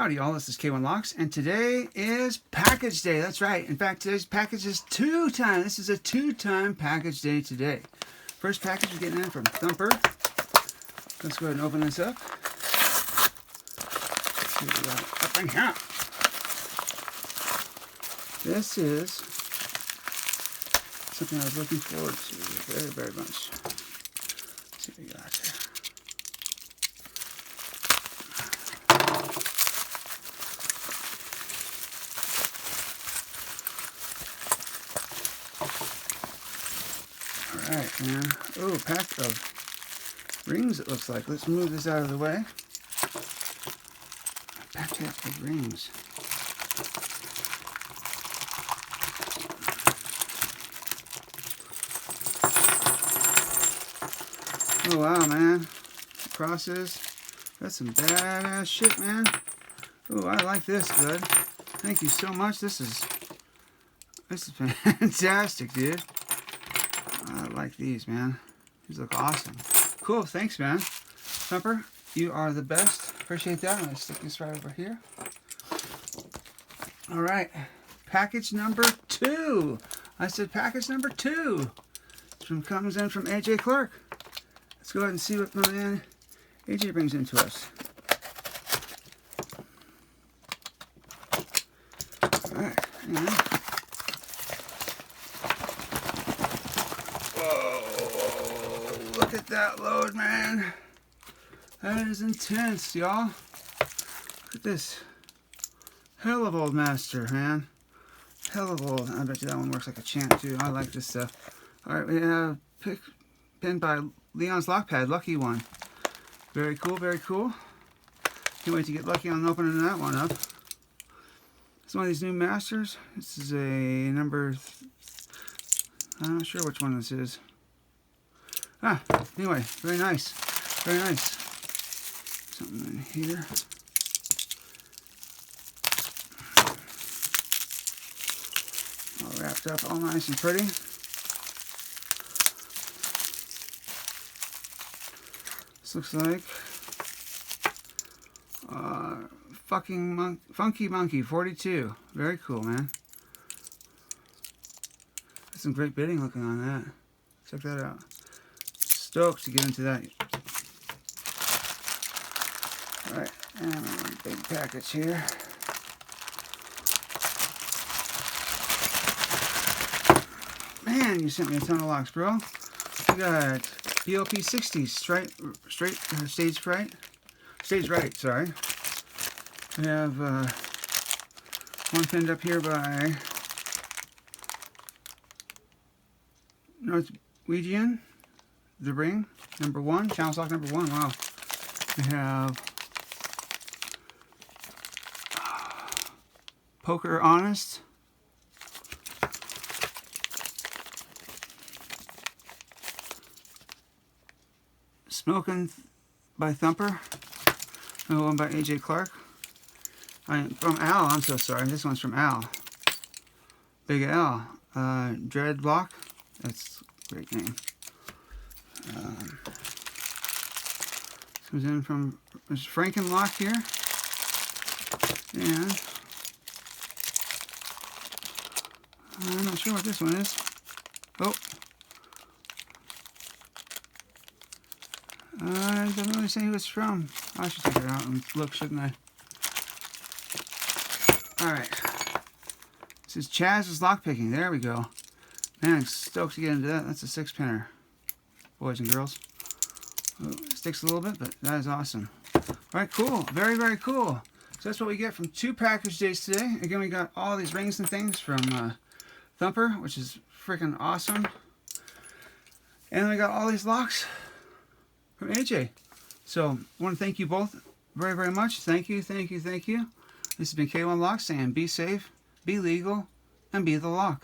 Howdy y'all, this is K1 Locks, and today is package day. That's right. In fact, today's package is two-time. This is a two-time package day today. First package we're getting in from Thumper. Let's go ahead and open this up. Let's see what we got up in here. This is something I was looking forward to very, very much. Let's see what we got here. Alright, man. Oh, a pack of rings it looks like. Let's move this out of the way. A pack of rings. Oh wow, man. Crosses. That's some badass shit, man. Oh, I like this, bud. Thank you so much. This is fantastic, dude. I like these, man. These look awesome. Cool, thanks, man. Thumper, you are the best. Appreciate that. I'm going to stick this right over here. Alright, package number 2. I said package number 2. Comes in from AJ Clark. Let's go ahead and see what my man AJ brings into us. Alright, hang on. Whoa, look at that load, man. That is intense, y'all. Look at this. Hell of old master, man. Hell of old. I bet you that one works like a champ, too. I like this stuff. Alright, we have pinned by Leon's Lock Pad, lucky one. Very cool, very cool. Can't wait to get lucky on opening that one up. It's one of these new masters. This is a number... I'm not sure which one this is. Ah, anyway, very nice. Very nice. Something in here. All wrapped up, all nice and pretty. This looks like Funky Monkey 42. Very cool, man. That's some great bidding looking on that. Check that out. Stoked to get into that. Alright, and a big package here. Man, you sent me a ton of locks, bro. We got BLP 60 stage right, sorry. We have one pinned up here by Norwegian, the ring, number 1, channel stock number 1, wow. We have Poker Honest. Smoking by Thumper. Another one by AJ Clark. From Al, I'm so sorry. This one's from Al. Big Al. Dreadlock. That's a great name. Comes in from Frankenlock here. And I'm not sure what this one is. Oh. It doesn't really say who it's from. I should take it out and look, shouldn't I? Alright. This is Chaz's Lockpicking. There we go. Man, I'm stoked to get into that. That's a 6-pinner, boys and girls. Oh, it sticks a little bit, but that is awesome. Alright, cool. Very, very cool. So that's what we get from 2 package days today. Again, we got all these rings and things from Thumper, which is freaking awesome. And we got all these locks from AJ. So, I want to thank you both very, very much. Thank you, thank you, thank you. This has been K1 Locks saying be safe, be legal, and be the lock.